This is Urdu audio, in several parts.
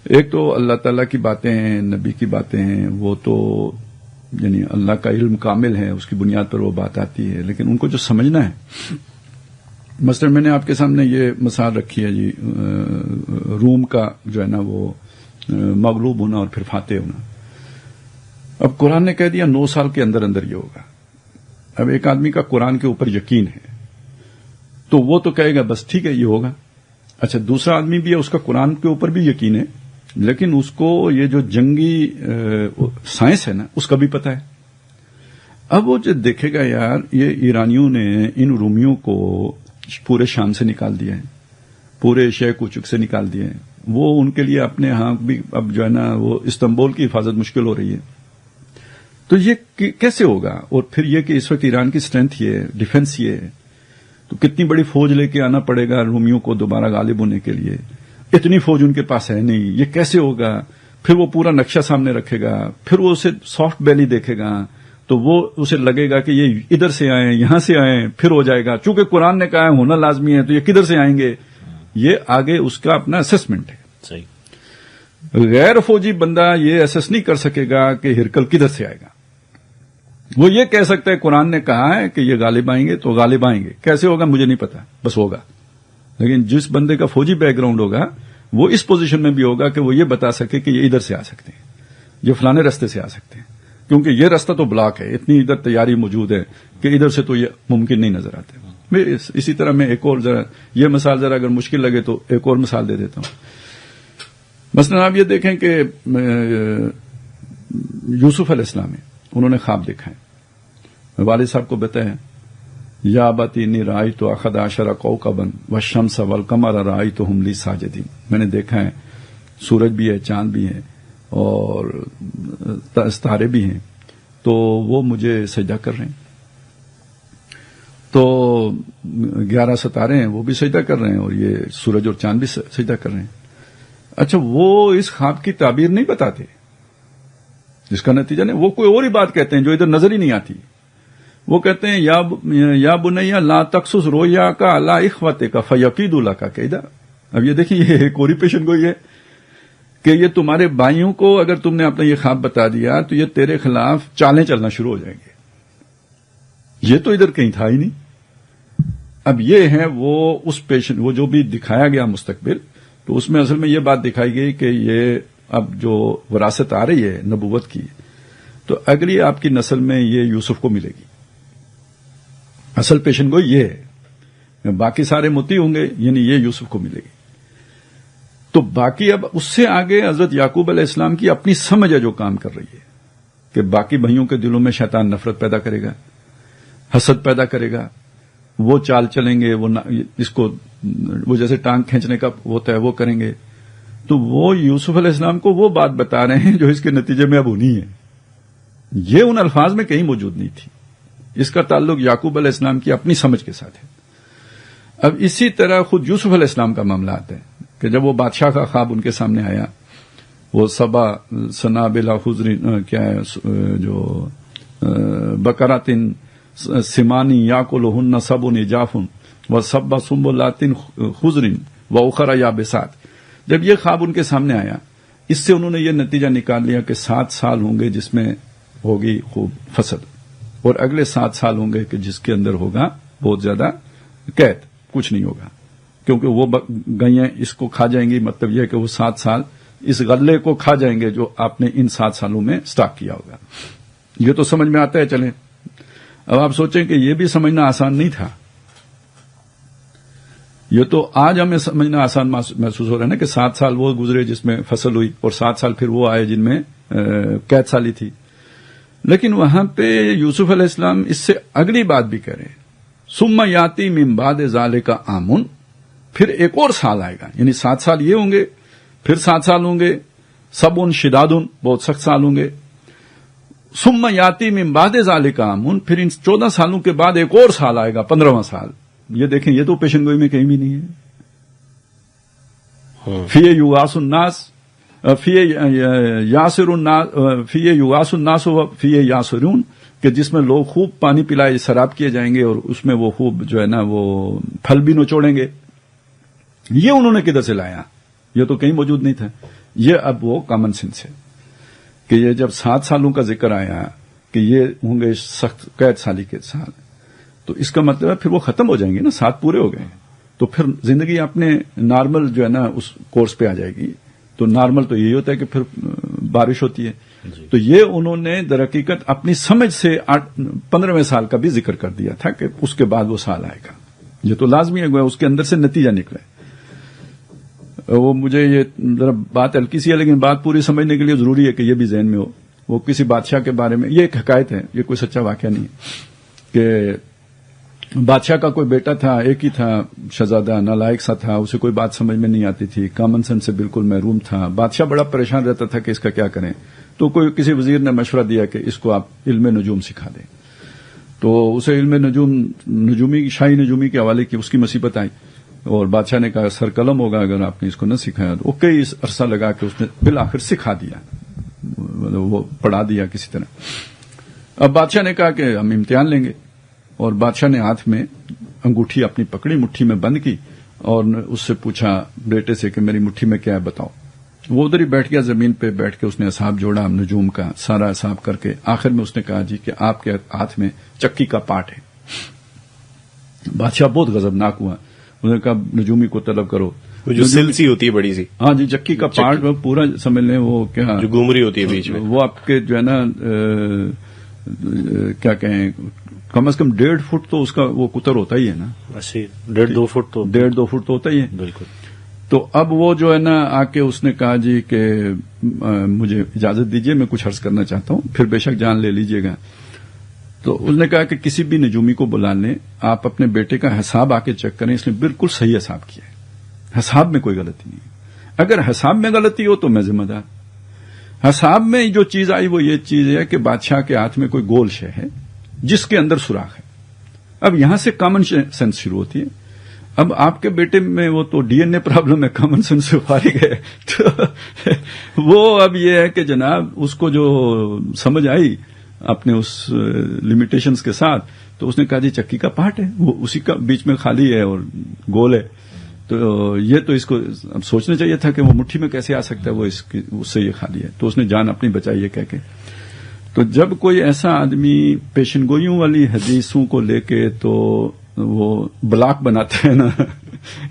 ایک تو اللہ تعالیٰ کی باتیں ہیں، نبی کی باتیں ہیں، وہ تو یعنی اللہ کا علم کامل ہے، اس کی بنیاد پر وہ بات آتی ہے، لیکن ان کو جو سمجھنا ہے، مثلا میں نے آپ کے سامنے یہ مثال رکھی ہے جی، روم کا جو ہے نا وہ مغلوب ہونا اور پھر فاتح ہونا. اب قرآن نے کہہ دیا 9 سال کے اندر اندر یہ ہوگا. اب ایک آدمی کا قرآن کے اوپر یقین ہے تو وہ تو کہے گا بس ٹھیک ہے یہ ہوگا. اچھا دوسرا آدمی بھی ہے، اس کا قرآن کے اوپر بھی یقین ہے، لیکن اس کو یہ جو جنگی سائنس ہے نا اس کا بھی پتہ ہے. اب وہ جو دیکھے گا یار یہ ایرانیوں نے ان رومیوں کو پورے شام سے نکال دیا ہے، پورے ایشیا کوچک سے نکال دیا ہے، وہ ان کے لیے اپنے ہاں بھی اب جو ہے نا وہ استنبول کی حفاظت مشکل ہو رہی ہے. تو یہ کیسے ہوگا؟ اور پھر یہ کہ اس وقت ایران کی اسٹرینتھ یہ ہے، ڈیفنس یہ ہے، تو کتنی بڑی فوج لے کے آنا پڑے گا رومیوں کو دوبارہ غالب ہونے کے لیے. اتنی فوج ان کے پاس ہے نہیں، یہ کیسے ہوگا؟ پھر وہ پورا نقشہ سامنے رکھے گا، پھر وہ اسے سافٹ بیلی دیکھے گا تو وہ اسے لگے گا کہ یہ ادھر سے آئیں یہاں سے آئیں، پھر ہو جائے گا. چونکہ قرآن نے کہا ہے ہونا لازمی ہے تو یہ کدھر سے آئیں گے؟ یہ آگے اس کا اپنا اسسمنٹ ہے. صحیح. غیر فوجی بندہ یہ اسس نہیں کر سکے گا کہ ہرکل کدھر سے آئے گا. وہ یہ کہہ سکتا ہے قرآن نے کہا ہے کہ یہ غالب آئیں گے تو غالب آئیں گے، کیسے ہوگا مجھے نہیں پتا، بس ہوگا. لیکن جس بندے کا فوجی بیک گراؤنڈ ہوگا وہ اس پوزیشن میں بھی ہوگا کہ وہ یہ بتا سکے کہ یہ ادھر سے آ سکتے ہیں، یہ فلانے رستے سے آ سکتے ہیں، کیونکہ یہ رستہ تو بلاک ہے، اتنی ادھر تیاری موجود ہے کہ ادھر سے تو یہ ممکن نہیں نظر آتے. اسی طرح میں ایک اور ذرا یہ مثال ذرا اگر مشکل لگے تو ایک اور مثال دے دیتا ہوں. مثلا آپ یہ دیکھیں کہ یوسف علیہ السلام ہے، انہوں نے خواب دیکھا ہے. والد صاحب کو بتایا یا ابتی انی رأیت احد عشر کوکبا والشمس والقمر رأیتهم لی ساجدین. میں نے دیکھا ہے سورج بھی ہے، چاند بھی ہے اور ستارے بھی ہیں تو وہ مجھے سجدہ کر رہے ہیں. تو 11 ستارے ہیں وہ بھی سجدہ کر رہے ہیں اور یہ سورج اور چاند بھی سجدہ کر رہے ہیں. اچھا وہ اس خواب کی تعبیر نہیں بتاتے، جس کا نتیجہ نہیں، وہ کوئی اور ہی بات کہتے ہیں جو ادھر نظر ہی نہیں آتی. وہ کہتے ہیں یا بنیا لا تقصص رؤیا کا علی اخوتک فیقیدوا لک کیدا. اب یہ دیکھیں یہ ایک اور ہی پیشن گوئی ہے کہ یہ تمہارے بھائیوں کو اگر تم نے اپنا یہ خواب بتا دیا تو یہ تیرے خلاف چالیں چلنا شروع ہو جائیں گے. یہ تو ادھر کہیں تھا ہی نہیں. اب یہ ہے وہ اس پیشن، وہ جو بھی دکھایا گیا مستقبل، تو اس میں اصل میں یہ بات دکھائی گئی کہ یہ اب جو وراثت آ رہی ہے نبوت کی، تو اگلی آپ کی نسل میں یہ یوسف کو ملے گی. اصل پیشن گوئی یہ ہے، باقی سارے متی ہوں گے، یعنی یہ یوسف کو ملے گی. تو باقی اب اس سے آگے حضرت یعقوب علیہ السلام کی اپنی سمجھ ہے جو کام کر رہی ہے کہ باقی بھائیوں کے دلوں میں شیطان نفرت پیدا کرے گا، حسد پیدا کرے گا، وہ چال چلیں گے، اس کو وہ جیسے ٹانگ کھینچنے کا ہوتا ہے وہ کریں گے. تو وہ یوسف علیہ السلام کو وہ بات بتا رہے ہیں جو اس کے نتیجے میں اب ہونی ہے. یہ ان الفاظ میں کہیں موجود نہیں تھی. اس کا تعلق یعقوب علیہ السلام کی اپنی سمجھ کے ساتھ ہے. اب اسی طرح خود یوسف علیہ السلام کا معاملہ آتا ہے کہ جب وہ بادشاہ کا خواب ان کے سامنے آیا، وہ سبا سنابلا خضر کیا ہے جو بقراتن سمانی یاکلہن سبع عجاف وسبع سنبلات خضر واخر یابسات. جب یہ خواب ان کے سامنے آیا، اس سے انہوں نے یہ نتیجہ نکال لیا کہ 7 سال ہوں گے جس میں ہوگی خوب فصل، اور اگلے 7 سال ہوں گے کہ جس کے اندر ہوگا بہت زیادہ قید، کچھ نہیں ہوگا، کیونکہ وہ گئیاں اس کو کھا جائیں گی. مطلب یہ کہ وہ 7 سال اس غلے کو کھا جائیں گے جو آپ نے ان 7 سالوں میں سٹاک کیا ہوگا. یہ تو سمجھ میں آتا ہے. چلیں اب آپ سوچیں کہ یہ بھی سمجھنا آسان نہیں تھا. یہ تو آج ہمیں سمجھنا آسان محسوس ہو رہا ہے نا کہ 7 سال وہ گزرے جس میں فصل ہوئی اور 7 سال پھر وہ آئے جن میں قید سالی تھی. لیکن وہاں پہ یوسف علیہ السلام اس سے اگلی بات بھی کہہ رہے ہیں، ثم یاتی من بعد ذالک عام، پھر ایک اور سال آئے گا. یعنی 7 سال یہ ہوں گے، پھر 7 سال ہوں گے سبع شداد، بہت سخت سال ہوں گے. ثم یاتی من بعد ذالک عام، پھر ان 14 سالوں کے بعد ایک اور سال آئے گا، 15واں سال. یہ دیکھیں یہ تو پیشن گوئی میں کہیں بھی نہیں ہے. فی یغاث الناس فی یاسر الناس فی یغاث الناس فی یاسرون، کہ جس میں لوگ خوب پانی پلائے شراب کیے جائیں گے اور اس میں وہ خوب جو ہے نا وہ پھل بھی نچوڑیں گے. یہ انہوں نے کدھر سے لایا؟ یہ تو کہیں موجود نہیں تھا. یہ اب وہ کامن سینس ہے کہ یہ جب 7 سالوں کا ذکر آیا کہ یہ ہوں گے سخت قید سالی کے سال، تو اس کا مطلب ہے پھر وہ ختم ہو جائیں گے نا، 7 پورے ہو گئے تو پھر زندگی اپنے نارمل جو ہے نا اس کورس پہ آ جائے گی. تو نارمل تو یہی ہوتا ہے کہ پھر بارش ہوتی ہے. تو یہ انہوں نے در حقیقت اپنی سمجھ سے 15ویں سال کا بھی ذکر کر دیا تھا کہ اس کے بعد وہ سال آئے گا. یہ تو لازمی ہے، اس کے اندر سے نتیجہ نکلے. وہ مجھے یہ ذرا بات ہلکی سی ہے لیکن بات پوری سمجھنے کے لیے ضروری ہے کہ یہ بھی ذہن میں ہو. وہ کسی بادشاہ کے بارے میں، یہ ایک حکایت ہے، یہ کوئی سچا واقعہ نہیں ہے، کہ بادشاہ کا کوئی بیٹا تھا، ایک ہی تھا شہزادہ، نالائق سا تھا، اسے کوئی بات سمجھ میں نہیں آتی تھی، کامن سینس سے بالکل محروم تھا. بادشاہ بڑا پریشان رہتا تھا کہ اس کا کیا کریں. تو کوئی کسی وزیر نے مشورہ دیا کہ اس کو آپ علم نجوم سکھا دیں. تو اسے علم نجومی شاہی نجومی کے حوالے کی اس کی مصیبت آئی اور بادشاہ نے کہا سر قلم ہوگا اگر آپ نے اس کو نہ سکھایا. تو وہ کئی عرصہ لگا کہ اس نے بالآخر سکھا دیا، وہ پڑھا دیا کسی طرح. اب بادشاہ نے کہا کہ ہم امتحان لیں گے، اور بادشاہ نے ہاتھ میں انگوٹھی اپنی پکڑی، مٹھی میں بند کی اور اس سے پوچھا بیٹے سے کہ میری مٹھی میں کیا ہے بتاؤ. وہ ادھر ہی بیٹھ گیا، زمین پہ بیٹھ کے اس نے حساب جوڑا نجوم کا، سارا حساب کر کے آخر میں اس نے کہا جی کہ آپ کے ہاتھ میں چکی کا پاٹ ہے. بادشاہ بہت غضبناک ہوا، انہوں نے کہا نجومی کو طلب کرو. جو سلسی ہوتی ہے بڑی سی، ہاں جی، چکی کا پارٹ پورا سمجھ لیں، وہ کیا جو گھومری ہوتی ہے بیچ میں، وہ آپ کے جو ہے نا کیا کہیں، کم از کم 1.5 فٹ تو اس کا وہ قطر ہوتا ہی ہے نا. 1.5-2 فٹ تو 1.5-2 فٹ تو ہوتا ہی ہے بالکل. تو اب وہ جو ہے نا آ کے اس نے کہا جی کہ مجھے اجازت دیجیے، میں کچھ عرض کرنا چاہتا ہوں، پھر بے شک جان لے لیجیے گا. تو اس نے کہا کہ کسی بھی نجومی کو بلا لیں، آپ اپنے بیٹے کا حساب آ کے چیک کریں، اس نے بالکل صحیح حساب کیا ہے، حساب میں کوئی غلطی نہیں. اگر حساب میں غلطی ہو تو میں ذمہ دار. حساب میں جو چیز آئی وہ یہ چیز ہے کہ بادشاہ کے ہاتھ میں کوئی گول شے ہے جس کے اندر سوراخ ہے. اب یہاں سے کامن سینس شروع ہوتی ہے. اب آپ کے بیٹے میں وہ تو ڈی این اے پرابلم ہے، کامن سینس سے فارغ ہے. تو وہ اب یہ ہے کہ جناب اس کو جو سمجھ آئی اپنے اس لمیٹیشنز کے ساتھ، تو اس نے کہا جی چکی کا پارٹ ہے، وہ اسی کا بیچ میں خالی ہے اور گول ہے. تو یہ تو اس کو اب سوچنا چاہیے تھا کہ وہ مٹھی میں کیسے آ سکتا ہے، وہ اس سے یہ خالی ہے. تو اس نے جان اپنی بچائی یہ کہہ کے. تو جب کوئی ایسا آدمی پیشن گوئیوں والی حدیثوں کو لے کے تو وہ بلاک بناتے ہیں نا،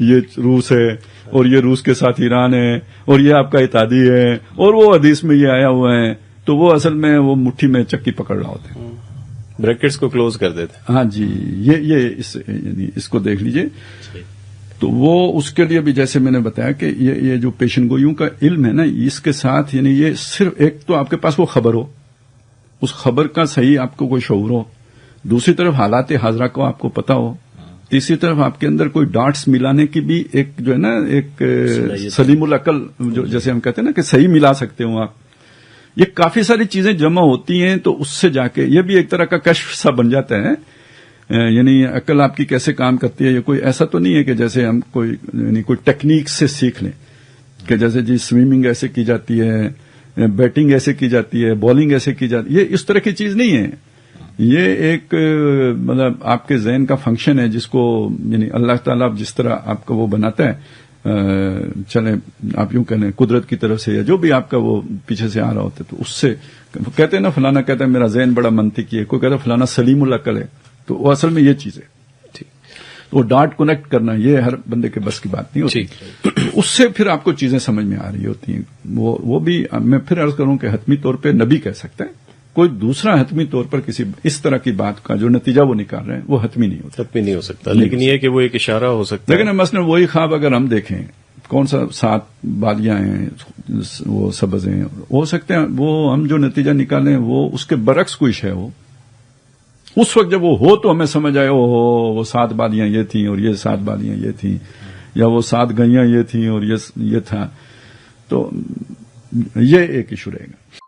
یہ روس ہے اور یہ روس کے ساتھ ایران ہے اور یہ آپ کا اتحادی ہے اور وہ حدیث میں یہ آیا ہوا ہے، تو وہ اصل میں وہ مٹھی میں چکی پکڑ رہا ہوتے ہیں، بریکٹس کو کلوز کر دیتے. ہاں جی، یہ اس کو دیکھ لیجئے. تو وہ اس کے لیے بھی جیسے میں نے بتایا کہ یہ جو پیشن گوئیوں کا علم ہے نا، اس کے ساتھ یعنی یہ صرف ایک تو آپ کے پاس وہ خبر ہو، اس خبر کا صحیح آپ کو کوئی شعور ہو، دوسری طرف حالات حاضرہ کو آپ کو پتا ہو، تیسری طرف آپ کے اندر کوئی ڈاٹس ملانے کی بھی ایک جو ہے نا ایک سلیم العقل جو جیسے ہم کہتے ہیں نا کہ صحیح ملا سکتے ہوں آپ. یہ کافی ساری چیزیں جمع ہوتی ہیں تو اس سے جا کے یہ بھی ایک طرح کا کشف سا بن جاتا ہے. یعنی عقل آپ کی کیسے کام کرتی ہے. یہ کوئی ایسا تو نہیں ہے کہ جیسے ہم کوئی ٹیکنیک سے سیکھ لیں کہ جیسے جی سوئمنگ ایسے کی جاتی ہے، بیٹنگ ایسے کی جاتی ہے، بالنگ ایسے کی جاتی ہے. یہ اس طرح کی چیز نہیں ہے. یہ ایک مطلب آپ کے ذہن کا فنکشن ہے جس کو یعنی اللہ تعالیٰ جس طرح آپ کو وہ بناتا ہے، چلیں آپ یوں کہہ لیں قدرت کی طرف سے یا جو بھی آپ کا وہ پیچھے سے آ رہا ہوتا ہے، تو اس سے کہتے ہیں نا فلانا کہتا ہے میرا ذہن بڑا منطقی ہے، کوئی کہتا ہے فلانا سلیم العقل ہے. تو وہ اصل میں یہ چیز ہے. تو وہ ڈاٹ کنیکٹ کرنا یہ ہر بندے کے بس کی بات نہیں ہوتی. اس سے پھر آپ کو چیزیں سمجھ میں آ رہی ہوتی ہیں. وہ بھی میں پھر عرض کروں کہ حتمی طور پہ نبی کہہ سکتا ہے، کوئی دوسرا حتمی طور پر کسی اس طرح کی بات کا جو نتیجہ وہ نکال رہے ہیں وہ حتمی نہیں ہوتا. حتمی نہیں ہو سکتا، لیکن یہ کہ وہ ایک اشارہ ہو سکتا ہے. لیکن مثلا وہی خواب اگر ہم دیکھیں، کون سا 7 بالیاں ہیں، وہ سبز ہیں، ہو سکتے ہیں وہ ہم جو نتیجہ نکالیں وہ اس کے برعکس کوئی شے ہو. اس وقت جب وہ ہو تو ہمیں سمجھ آئے وہ 7 بالیاں یہ تھیں اور یہ 7 بالیاں یہ تھیں، یا وہ 7 گئیاں یہ تھیں اور یہ تھا. تو یہ ایک ایشو رہے گا.